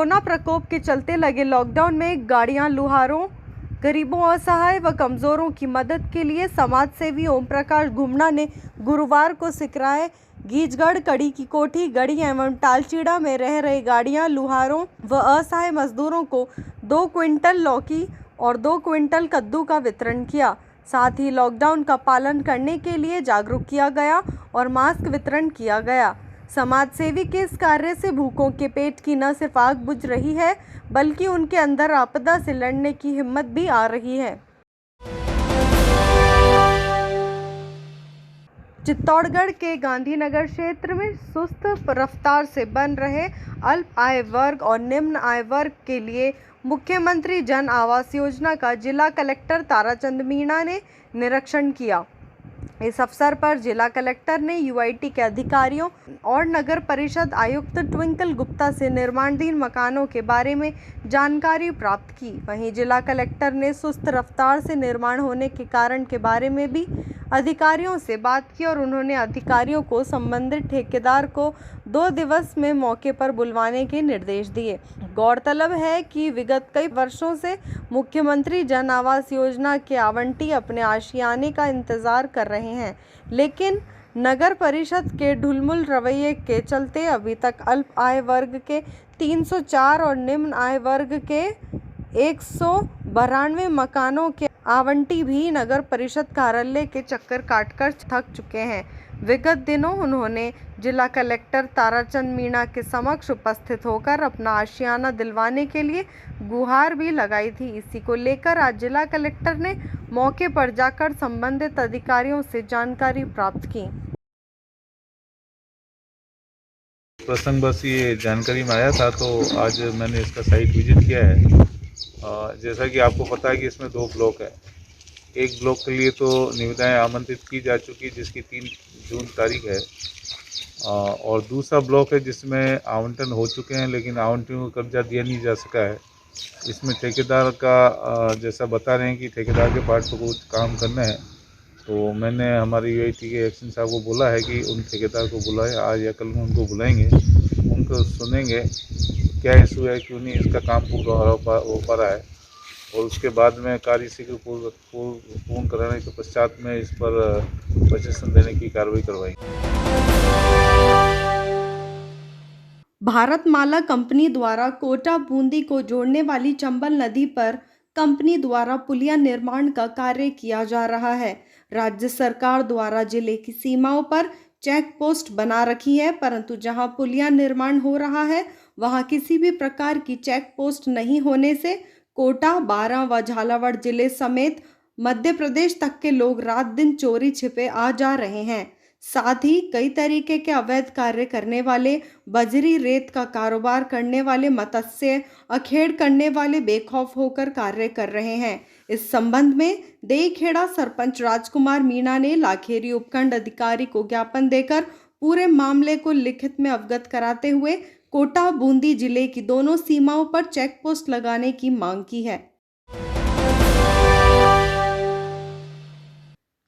Corona प्रकोप के चलते लगे लॉकडाउन में गाड़ियां लुहारों, गरीबों, असहाय व कमजोरों की मदद के लिए समाज सेवी ओम प्रकाश घुमना ने गुरुवार को सिकराए, गीजगढ़, कड़ी की कोठी, गढ़ी एवं टालचीड़ा में रह रहे गाड़ियां लुहारों व असहाय मजदूरों को 2 क्विंटल लौकी और 2 क्विंटल कद्दू का वितरण किया। साथ ही लॉकडाउन का पालन करने के लिए जागरूक किया गया और मास्क वितरण किया गया। समाज सेवी के इस कार्य से भूखों के पेट की न सिर्फ आग बुझ रही है, बल्कि उनके अंदर आपदा से लड़ने की हिम्मत भी आ रही है। चित्तौड़गढ़ के गांधीनगर क्षेत्र में सुस्त रफ्तार से बन रहे अल्प आय वर्ग और निम्न आय वर्ग के लिए मुख्यमंत्री जन आवास योजना का जिला कलेक्टर ताराचंद मीणा ने निरीक्षण किया। इस अवसर पर जिला कलेक्टर ने यूआईटी के अधिकारियों और नगर परिषद आयुक्त ट्विंकल गुप्ता से निर्माणाधीन मकानों के बारे में जानकारी प्राप्त की। वहीं जिला कलेक्टर ने सुस्त रफ्तार से निर्माण होने के कारण के बारे में भी अधिकारियों से बात की और उन्होंने अधिकारियों को संबंधित ठेकेदार को 2 दिवस में मौके पर बुलवाने के निर्देश दिए। गौरतलब है कि विगत कई वर्षों से मुख्यमंत्री जन आवास योजना के आवंटी अपने आशियाने का इंतजार कर रहे हैं, लेकिन नगर परिषद के ढुलमुल रवैये के चलते अभी तक अल्प आय वर्ग के 304 और निम्न आय वर्ग के 192 मकानों के आवंटी भी नगर परिषद कार्यालय के चक्कर काटकर थक चुके हैं। विगत दिनों उन्होंने जिला कलेक्टर ताराचंद मीणा के समक्ष उपस्थित होकर अपना आशियाना दिलवाने के लिए गुहार भी लगाई थी। इसी को लेकर आज जिला कलेक्टर ने मौके पर जाकर संबंधित अधिकारियों से जानकारी प्राप्त की। प्रसंग बस ये जानकारी में आया था, तो आज मैंने इसका साइट विजिट किया है। जैसा कि आपको पता है कि इसमें 2 ब्लॉक है। एक ब्लॉक के लिए तो निविदाएं आमंत्रित की जा चुकी, जिसकी 3 जून तारीख है, और दूसरा ब्लॉक है जिसमें आवंटन हो चुके हैं, लेकिन आवंटन को कब्जा दिया नहीं जा सका है। इसमें ठेकेदार का जैसा बता रहे हैं कि ठेकेदार के पार्ट को कुछ काम करना है, तो मैंने हमारे यूआईटी के एक्शन साहब को बोला है कि उन ठेकेदार को बुलाएं, आज या कल में उनको बुलाएंगे, उनको सुनेंगे क्या इशू है, क्यों नहीं इसका काम पूरा हो पा रहा है, और उसके बाद में कार्य शीघ्र पूर्ण कराने के पश्चात में इस पर प्रशासन देने की कार्रवाई करवाएंगे। भारतमाला कंपनी द्वारा कोटा बूंदी को जोड़ने वाली चंबल नदी पर कंपनी द्वारा पुलिया निर्माण का कार्य किया जा रहा है। राज्य सरकार द्वारा जिले की सीमाओं पर चेक पोस्ट बना रखी है, परंतु जहां पुलिया निर्माण हो रहा है वहां किसी भी प्रकार की चेक पोस्ट नहीं होने से कोटा, बारां व झालावाड़ जिले समेत मध्य प्रदेश तक के लोग रात दिन चोरी छिपे आ जा रहे हैं। साथ ही कई तरीके के अवैध कार्य करने वाले, बजरी रेत का कारोबार करने वाले, मत्स्य अखेड़ करने वाले बेखौफ होकर कार्य कर रहे हैं। इस संबंध में देईखेड़ा सरपंच राजकुमार मीणा ने लाखेरी उपखंड अधिकारी को ज्ञापन देकर पूरे मामले को लिखित में अवगत कराते हुए कोटा बूंदी जिले की दोनों सीमाओं पर चेक पोस्ट लगाने की मांग की है।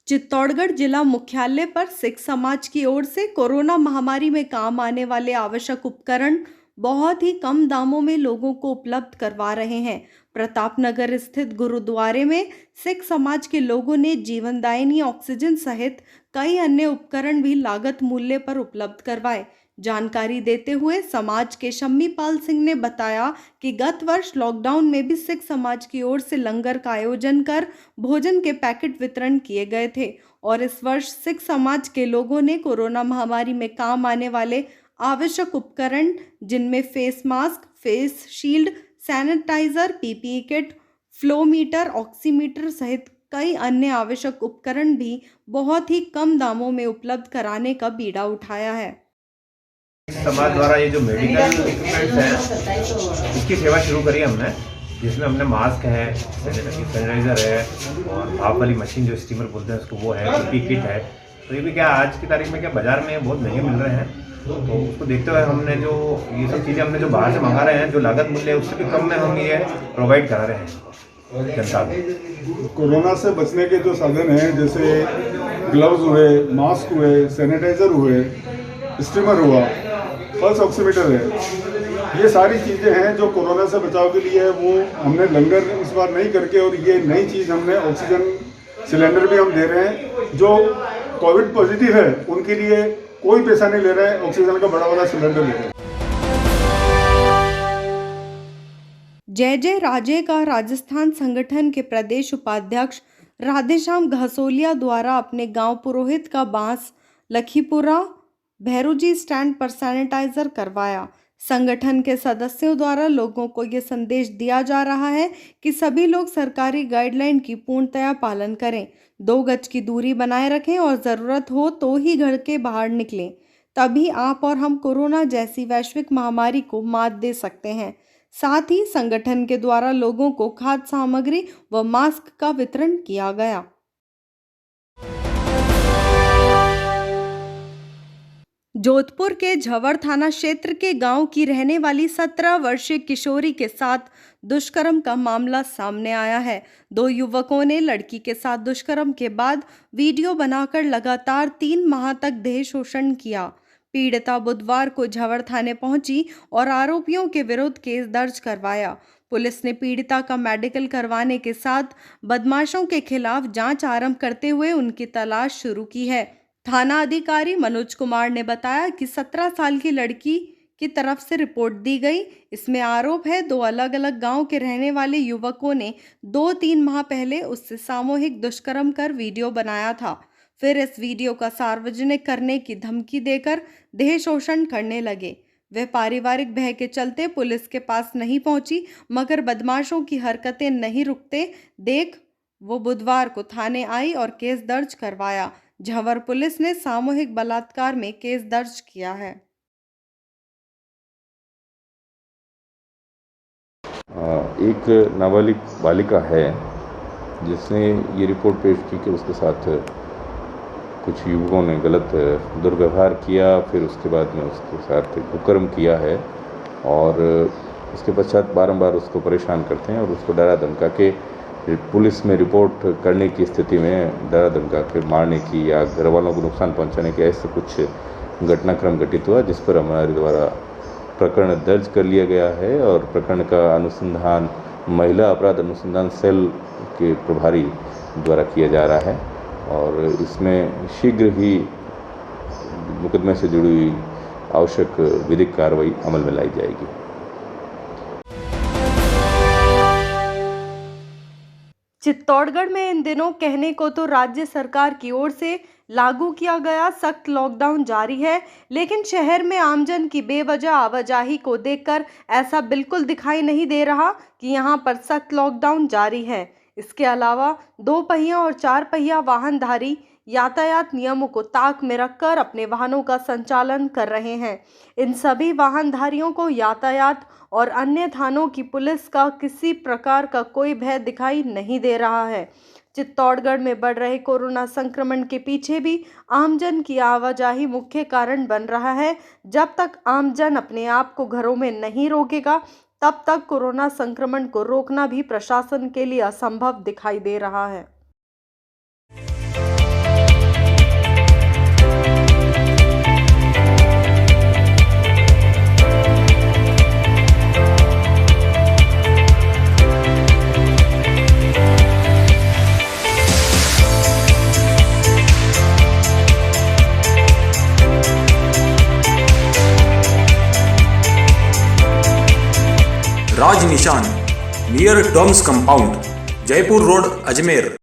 चित्तौड़गढ़ जिला मुख्यालय पर सिख समाज की ओर से कोरोना महामारी में काम आने वाले आवश्यक उपकरण बहुत ही कम दामों में लोगों को उपलब्ध करवा रहे हैं। प्रतापनगर स्थित गुरुद्वारे में सिख समाज के लोगों ने जीवनदायिनी ऑक्सीजन सहित कई अन्य उपकरण भी लागत मूल्य पर उपलब्ध करवाए। जानकारी देते हुए समाज के शम्मीपाल सिंह ने बताया कि गत वर्ष लॉकडाउन में भी सिख समाज की ओर से लंगर का आयोजन कर भोजन के पैकेट वितरण किए गए थे, और इस वर्ष सिख समाज के लोगों ने कोरोना महामारी में काम आने वाले आवश्यक उपकरण, जिनमें face mask, face shield, sanitiser, PPE kit, flow meter, oximeter सहित कई अन्य आवश्यक उपकरण भी बहुत ही कम दामों में उपलब्ध कराने का बीड़ा उठाया है। समाज द्वारा ये जो मेडिकल इक्विपमेंट्स है इसकी सेवा शुरू करी हमने, जिसमें हमने मास्क है, सैनिटाइजर है, और भाप वाली मशीन जो स्टीमर बोलते हैं उसको वो है, पीपी किट है। तो ये भी क्या आज की तारीख में क्या बाजार में बहुत महंगे मिल रहे हैं, तो उसको देखते हुए हमने जो ये सब चीज़ें हमने जो बाहर से मंगा रहे हैं, जो लागत मूल्य है उससे भी कम में हम ये प्रोवाइड करा रहे हैं जनता को। कोरोना से बचने के जो साधन हैं, जैसे ग्लव्स हुए, मास्क हुए, सैनिटाइजर हुए, स्टीमर हुआ, पल्स ऑक्सीमीटर है, ये सारी चीज़ें हैं जो कोरोना से बचाव के लिए है। वो हमने लंगर इस बार नहीं करके, और ये नई चीज़ हमने ऑक्सीजन सिलेंडर भी हम दे रहे हैं। जो कोविड पॉजिटिव है उनके लिए कोई पैसा नहीं ले रहे हैं, ऑक्सीजन का बड़ा वाला सिलेंडर ले रहे हैं। जय जय राजे का राजस्थान संगठन के प्रदेश उपाध्यक्ष राधेश्याम घसोलिया द्वारा अपने गांव पुरोहित का बांस लखीपुरा भैरूजी स्टैंड पर सैनिटाइजर करवाया। संगठन के सदस्यों द्वारा लोगों को ये संदेश दिया जा रहा है कि सभी लोग सरकारी गाइडलाइन की पूर्णतया पालन करें, 2 गज की दूरी बनाए रखें और ज़रूरत हो तो ही घर के बाहर निकलें। तभी आप और हम कोरोना जैसी वैश्विक महामारी को मात दे सकते हैं। साथ ही संगठन के द्वारा लोगों को खाद्य सामग्री व मास्क का वितरण किया गया। जोधपुर के झवर थाना क्षेत्र के गांव की रहने वाली 17 वर्षीय किशोरी के साथ दुष्कर्म का मामला सामने आया है। 2 युवकों ने लड़की के साथ दुष्कर्म के बाद वीडियो बनाकर लगातार 3 माह तक देह शोषण किया। पीड़िता बुधवार को झवर थाने पहुंची और आरोपियों के विरुद्ध केस दर्ज करवाया। पुलिस ने पीड़िता का मेडिकल करवाने के साथ बदमाशों के खिलाफ जांच आरंभ करते हुए उनकी तलाश शुरू की है। थाना अधिकारी मनोज कुमार ने बताया कि 17 साल की लड़की की तरफ से रिपोर्ट दी गई। इसमें आरोप है 2 अलग अलग गांव के रहने वाले युवकों ने 2-3 माह पहले उससे सामूहिक दुष्कर्म कर वीडियो बनाया था। फिर इस वीडियो का सार्वजनिक करने की धमकी देकर देह शोषण करने लगे। वे पारिवारिक भय के चलते पुलिस के पास नहीं पहुंची, मगर बदमाशों की हरकतें नहीं रुकते देख वो बुधवार को थाने आई और केस दर्ज करवाया। झवर पुलिस ने सामूहिक बलात्कार में केस दर्ज किया है। एक नाबालिग बालिका है जिसने ये रिपोर्ट पेश की कि उसके साथ कुछ युवकों ने गलत दुर्व्यवहार किया, फिर उसके बाद में उसके साथ कुकर्म किया है और उसके पश्चात बारंबार उसको परेशान करते हैं और उसको डरा धमका के पुलिस में रिपोर्ट करने की स्थिति में डरा धमका के मारने की या घर वालों को नुकसान पहुंचाने के ऐसे कुछ घटनाक्रम घटित हुआ, जिस पर हमारे द्वारा प्रकरण दर्ज कर लिया गया है और प्रकरण का अनुसंधान महिला अपराध अनुसंधान सेल के प्रभारी द्वारा किया जा रहा है और इसमें शीघ्र ही मुकदमे से जुड़ी हुई आवश्यक विधिक कार्रवाई अमल में लाई जाएगी। चित्तौड़गढ़ में इन दिनों कहने को तो राज्य सरकार की ओर से लागू किया गया सख्त लॉकडाउन जारी है, लेकिन शहर में आमजन की बेवजह आवाजाही को देखकर ऐसा बिल्कुल दिखाई नहीं दे रहा कि यहां पर सख्त लॉकडाउन जारी है। इसके अलावा 2 पहिया और 4 पहिया वाहनधारी यातायात नियमों को ताक में रखकर अपने वाहनों का संचालन कर रहे हैं। इन सभी वाहनधारियों को यातायात और अन्य थानों की पुलिस का किसी प्रकार का कोई भय दिखाई नहीं दे रहा है। चित्तौड़गढ़ में बढ़ रहे कोरोना संक्रमण के पीछे भी आमजन की आवाजाही मुख्य कारण बन रहा है। जब तक आमजन अपने आप को घरों में नहीं रोकेगा, तब तक कोरोना संक्रमण को रोकना भी प्रशासन के लिए असंभव दिखाई दे रहा है। Raj Nishan near Doms compound, Jaipur road, Ajmer.